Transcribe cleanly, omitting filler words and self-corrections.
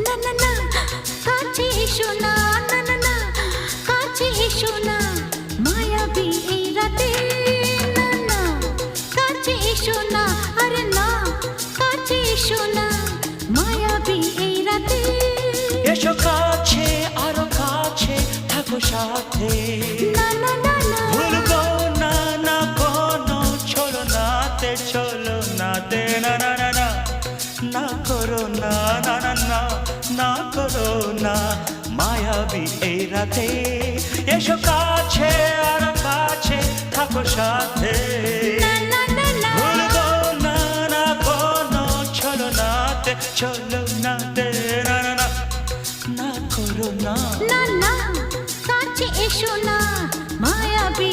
না না না কাছে এসো না, না না না কাছে এসো না, মায়াবী এই রাতে, না না কাছে এসো না, আরে না কাছে এসো না, মায়াবী এই রাতে। এসো কাছে আরো কাছে থাকো সাথে, না না না না ভুলবো না না কোনো ছলনাতে, ছলনাতে না না না না, না করো না না না না, না করো না মায়াবী এই রাতে। এসো কাছে আরো কাছে থাকো সাথে, না না না না ভুলবো না না কোনো ছলনাতে, ছলনাতে না না না, না করো না। না না কাছে এসো না, মায়াবী